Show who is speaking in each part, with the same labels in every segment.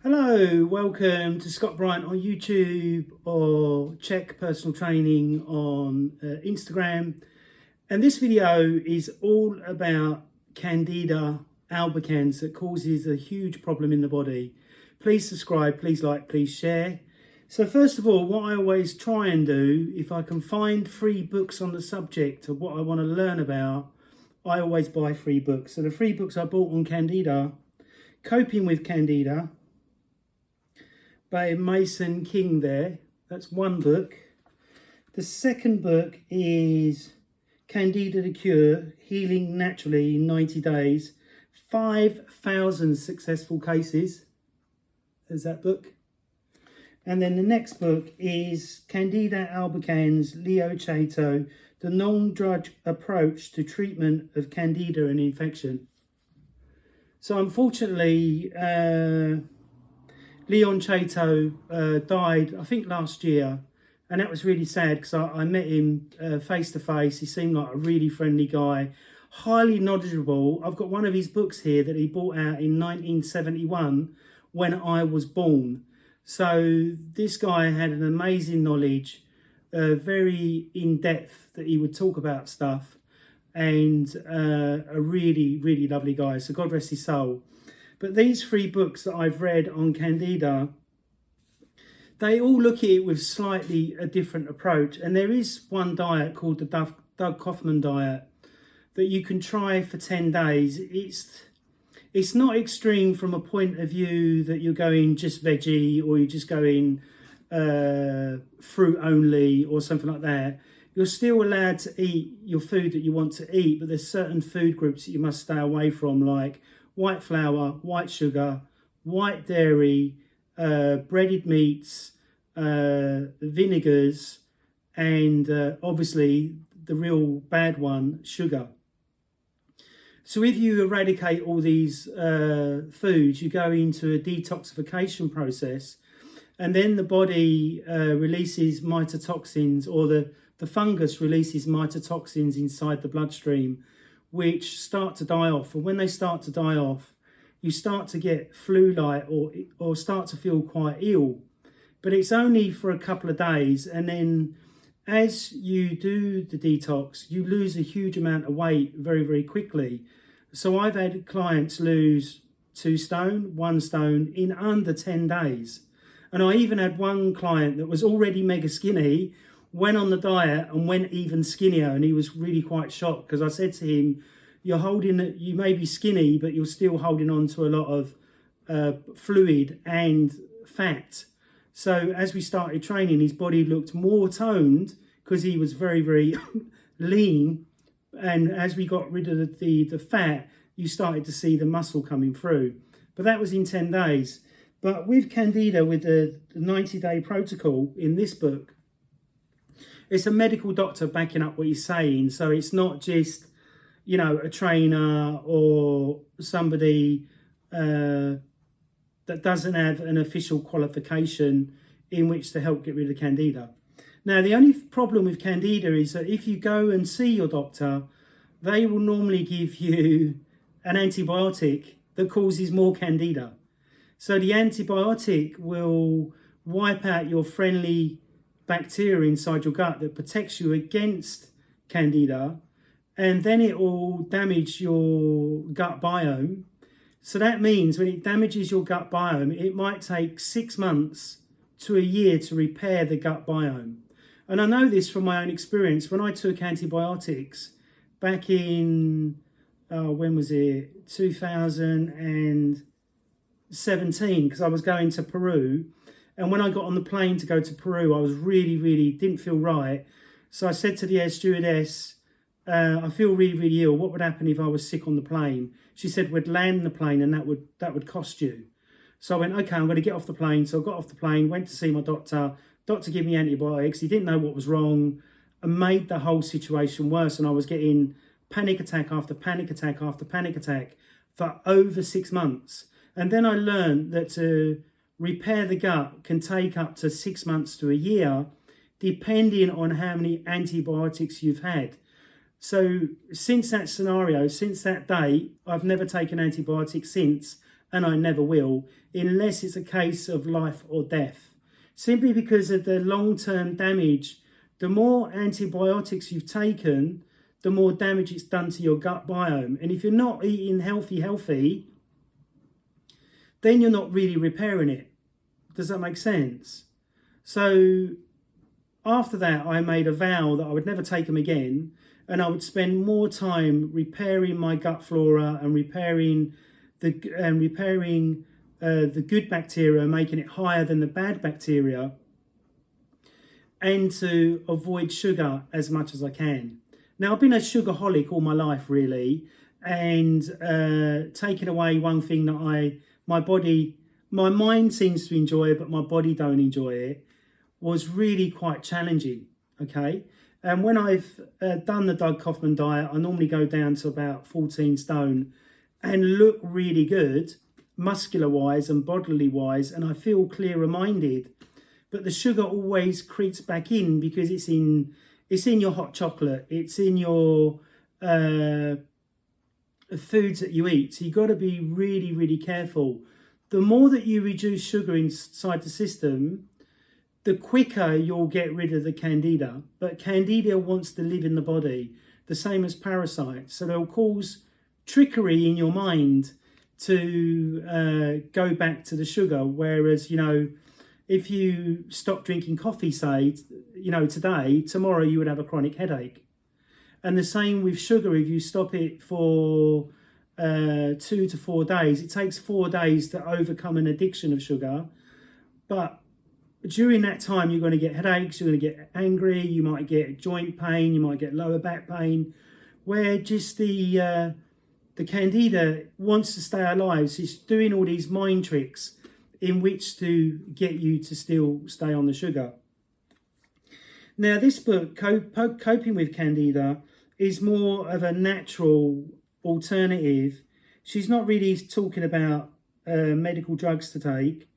Speaker 1: Hello, welcome to Scott Bryant on YouTube or Chek Personal Training on Instagram. And this video is all about Candida albicans that causes a huge problem in the body. Please subscribe, please like, please share. So first of all, what I always try and do, if I can find free books on the subject of what I want to learn about, I always buy free books. So the free books I bought on Candida, Coping with Candida, by Mason King there. That's one book. The second book is Candida the Cure, Healing Naturally in 90 Days. 5,000 successful cases. There's that book. And then the next book is Candida albicans, Leo Chato, The Non-Drug Approach to Treatment of Candida and Infection. So unfortunately, Leon Chato died, I think, last year, and that was really sad because I met him face to face. He seemed like a really friendly guy, highly knowledgeable. I've got one of his books here that he brought out in 1971 when I was born. So this guy had an amazing knowledge, very in-depth, that he would talk about stuff, and a really, really lovely guy. So God rest his soul. But these three books that I've read on Candida, they all look at it with slightly a different approach. And there is one diet called the Doug Kaufman diet that you can try for 10 days. It's not extreme from a point of view that you're going just veggie or you're just going fruit only or something like that. You're still allowed to eat your food that you want to eat, but there's certain food groups that you must stay away from, like white flour, white sugar, white dairy, breaded meats, vinegars, and obviously the real bad one, sugar. So if you eradicate all these foods, you go into a detoxification process, and then the body releases mycotoxins, or the fungus releases mycotoxins inside the bloodstream, which start to die off. And when they start to die off, you start to get flu-like or start to feel quite ill. But it's only for a couple of days. And then as you do the detox, you lose a huge amount of weight very, very quickly. So I've had clients lose 2 stone, 1 stone in under 10 days. And I even had one client that was already mega skinny, went on the diet and went even skinnier, and he was really quite shocked because I said to him, you may be skinny, but you're still holding on to a lot of fluid and fat. So as we started training, his body looked more toned because he was very, very lean. And as we got rid of the fat, you started to see the muscle coming through. But that was in 10 days. But with Candida, with the 90-day protocol in this book, it's a medical doctor backing up what he's saying. So it's not just, a trainer or somebody that doesn't have an official qualification in which to help get rid of Candida. Now, the only problem with Candida is that if you go and see your doctor, they will normally give you an antibiotic that causes more Candida. So the antibiotic will wipe out your friendly bacteria inside your gut that protects you against Candida, and then it will damage your gut biome. So that means when it damages your gut biome, it might take 6 months to a year to repair the gut biome. And I know this from my own experience. When I took antibiotics back in, when was it? 2017, because I was going to Peru. And when I got on the plane to go to Peru, I was really didn't feel right. So I said to the air stewardess, I feel really ill. What would happen if I was sick on the plane? She said, we'd land the plane and that would cost you. So I went, okay, I'm going to get off the plane. So I got off the plane, went to see my doctor. Doctor gave me antibiotics. He didn't know what was wrong and made the whole situation worse. And I was getting panic attack after panic attack after panic attack for over 6 months. And then I learned that to repair the gut can take up to 6 months to a year, depending on how many antibiotics you've had. So since that scenario, since that day, I've never taken antibiotics since, and I never will, unless it's a case of life or death. Simply because of the long-term damage. The more antibiotics you've taken, the more damage it's done to your gut biome. And if you're not eating healthy, then you're not really repairing it. Does that make sense? So after that, I made a vow that I would never take them again, and I would spend more time repairing my gut flora and repairing the good bacteria, making it higher than the bad bacteria, and to avoid sugar as much as I can. Now, I've been a sugarholic all my life, really, and taking away one thing that my mind seems to enjoy, but my body don't enjoy it, was really quite challenging, okay? And when I've done the Doug Kaufman diet, I normally go down to about 14 stone and look really good, muscular-wise and bodily-wise, and I feel clearer-minded. But the sugar always creeps back in because it's in your hot chocolate, it's in your foods that you eat. So you've got to be really, really careful. The more that you reduce sugar inside the system, the quicker you'll get rid of the candida. But candida wants to live in the body, the same as parasites. So they'll cause trickery in your mind to go back to the sugar. Whereas, if you stop drinking coffee, say, today, tomorrow you would have a chronic headache. And the same with sugar. If you stop it for 2 to 4 days, it takes 4 days to overcome an addiction of sugar. But during that time, you're going to get headaches, you're going to get angry, you might get joint pain, you might get lower back pain, where just the candida wants to stay alive. So it's doing all these mind tricks in which to get you to still stay on the sugar. Now, this book, Coping with Candida, is more of a natural alternative. She's not really talking about medical drugs to take,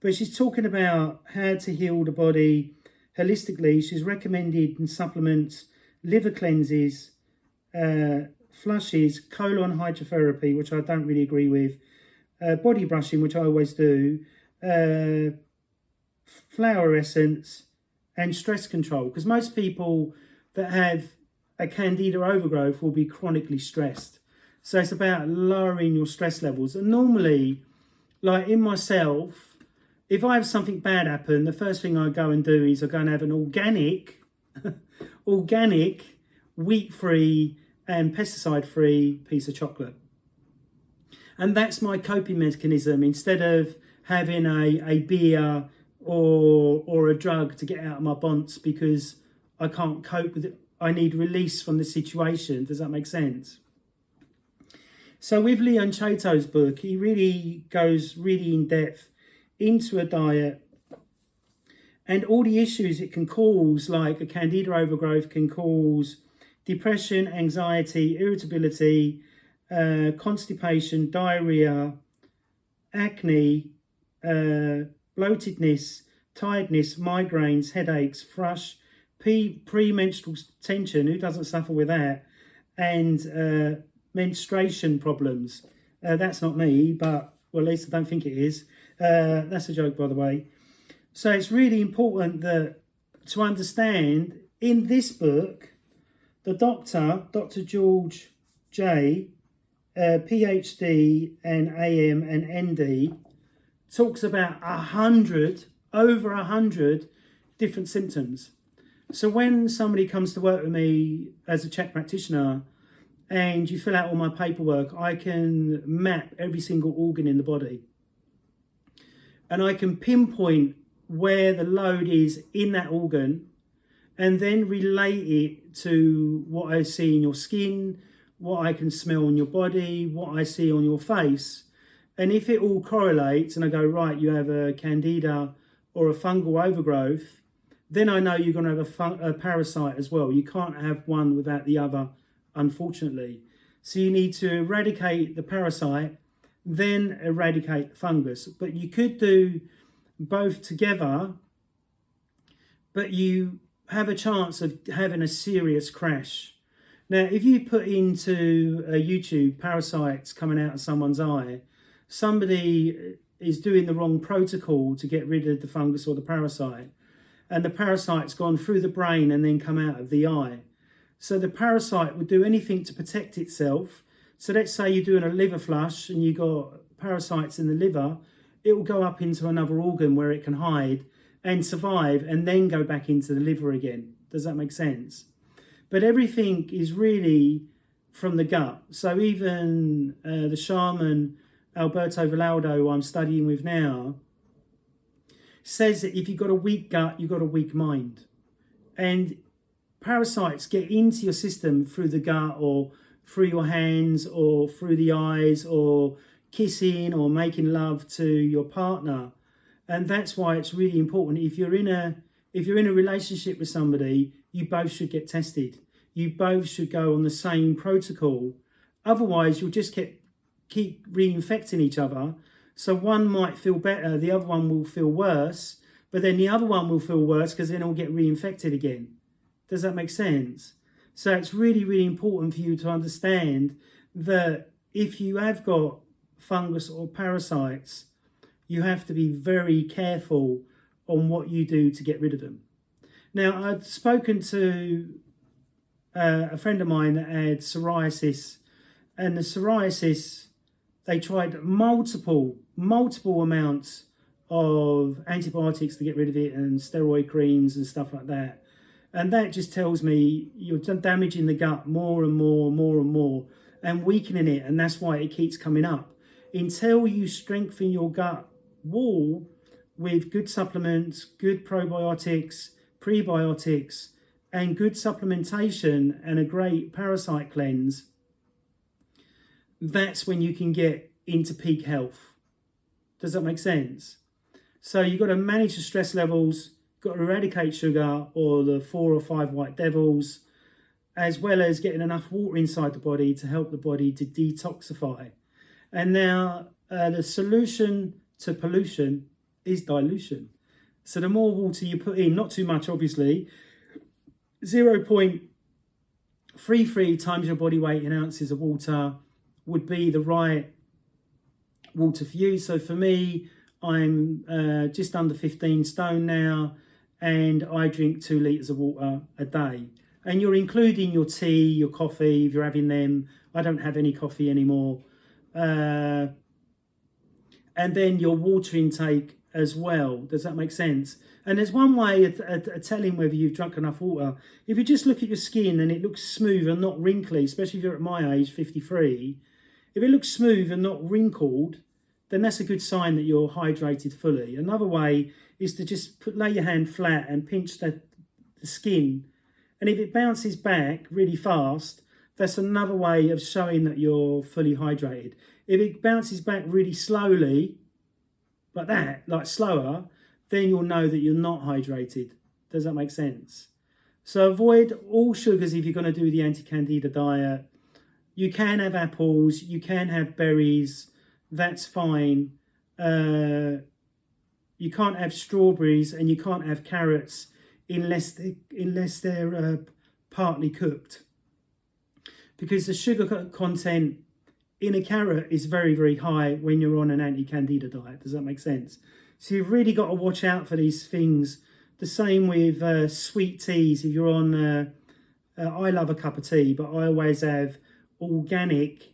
Speaker 1: but she's talking about how to heal the body holistically. She's recommended in supplements, liver cleanses, flushes, colon hydrotherapy, which I don't really agree with, body brushing, which I always do, flower essence, and stress control. Because most people that have a candida overgrowth will be chronically stressed. So it's about lowering your stress levels. And normally, like in myself, if I have something bad happen, the first thing I go and do is I go and have an organic, wheat-free and pesticide-free piece of chocolate. And that's my coping mechanism. Instead of having a beer or a drug to get out of my bonds because I can't cope with it, I need release from the situation. Does that make sense? So with Leon Chato's book, he really goes really in depth into a diet and all the issues it can cause, like a candida overgrowth can cause depression, anxiety, irritability, constipation, diarrhea, acne, bloatedness, tiredness, migraines, headaches, thrush, premenstrual tension, who doesn't suffer with that, and menstruation problems. That's not me, but, well, at least I don't think it is. That's a joke, by the way. So it's really important to understand, in this book, the doctor, Dr. George J., PhD and AM and ND, talks about over 100 different symptoms. So when somebody comes to work with me as a Chek practitioner and you fill out all my paperwork, I can map every single organ in the body. And I can pinpoint where the load is in that organ and then relate it to what I see in your skin, what I can smell on your body, what I see on your face. And if it all correlates and I go, right, you have a candida or a fungal overgrowth, then I know you're going to have a parasite as well. You can't have one without the other, unfortunately. So you need to eradicate the parasite, then eradicate the fungus. But you could do both together, but you have a chance of having a serious crash. Now, if you put into YouTube parasites coming out of someone's eye, somebody is doing the wrong protocol to get rid of the fungus or the parasite, and the parasite's gone through the brain and then come out of the eye. So the parasite would do anything to protect itself. So let's say you're doing a liver flush and you've got parasites in the liver, it will go up into another organ where it can hide and survive and then go back into the liver again. Does that make sense? But everything is really from the gut. So even the shaman Alberto Vallaldo, who I'm studying with now, says that if you've got a weak gut, you've got a weak mind. And parasites get into your system through the gut or through your hands or through the eyes or kissing or making love to your partner. And that's why it's really important. If you're in a relationship with somebody, you both should get tested. You both should go on the same protocol. Otherwise, you'll just keep reinfecting each other. So one might feel better, the other one will feel worse, but then the other one will feel worse because then it'll get reinfected again. Does that make sense? So it's really, really important for you to understand that if you have got fungus or parasites, you have to be very careful on what you do to get rid of them. Now, I'd spoken to a friend of mine that had psoriasis, and the psoriasis, they tried multiple amounts of antibiotics to get rid of it and steroid creams and stuff like that. And that just tells me you're damaging the gut more and more and weakening it. And that's why it keeps coming up. Until you strengthen your gut wall with good supplements, good probiotics, prebiotics, and good supplementation and a great parasite cleanse, that's when you can get into peak health. Does that make sense? So you've got to manage the stress levels, got to eradicate sugar or the 4 or 5 white devils, as well as getting enough water inside the body to help the body to detoxify. And now the solution to pollution is dilution. So the more water you put in, not too much obviously, 0.33 times your body weight in ounces of water would be the right water for you. So for me, I'm just under 15 stone now, and I drink 2 litres of water a day. And you're including your tea, your coffee, if you're having them. I don't have any coffee anymore. And then your water intake as well. Does that make sense? And there's one way of telling whether you've drunk enough water. If you just look at your skin and it looks smooth and not wrinkly, especially if you're at my age, 53, if it looks smooth and not wrinkled, then that's a good sign that you're hydrated fully. Another way is to just lay your hand flat and pinch the skin. And if it bounces back really fast, that's another way of showing that you're fully hydrated. If it bounces back really slowly, like that, like slower, then you'll know that you're not hydrated. Does that make sense? So avoid all sugars if you're going to do the anti-candida diet. You can have apples, you can have berries, that's fine. You can't have strawberries and you can't have carrots unless they're partly cooked, because the sugar content in a carrot is very, very high when you're on an anti-candida diet. Does that make sense? So you've really got to watch out for these things. The same with sweet teas. If you're on, I love a cup of tea, but I always have organic,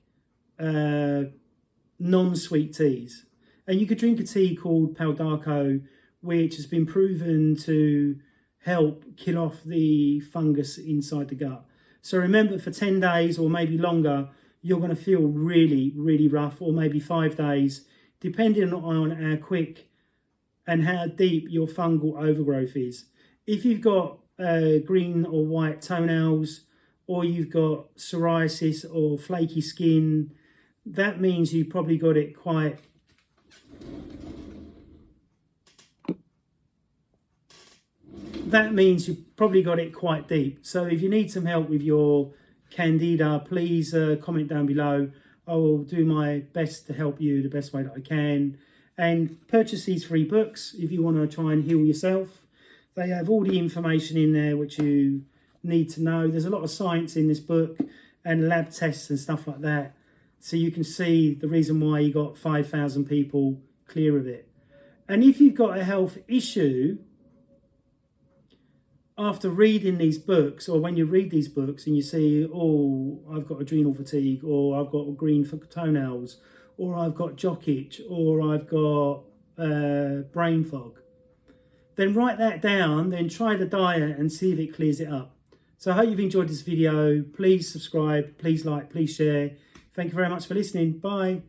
Speaker 1: non-sweet teas. And you could drink a tea called Paldarco, which has been proven to help kill off the fungus inside the gut. So remember, for 10 days or maybe longer, you're going to feel really, really rough, or maybe 5 days, depending on how quick and how deep your fungal overgrowth is. If you've got green or white toenails, or you've got psoriasis or flaky skin, that means you've probably got it quite deep. So if you need some help with your candida, please comment down below. I will do my best to help you the best way that I can. And purchase these 3 books if you want to try and heal yourself. They have all the information in there which you need to know. There's a lot of science in this book and lab tests and stuff like that. So you can see the reason why you got 5,000 people clear of it. And if you've got a health issue, after reading these books, or when you read these books and you see, oh, I've got adrenal fatigue, or I've got green toenails, or I've got jock itch, or I've got brain fog, then write that down, then try the diet and see if it clears it up. So I hope you've enjoyed this video. Please subscribe, please like, please share. Thank you very much for listening. Bye.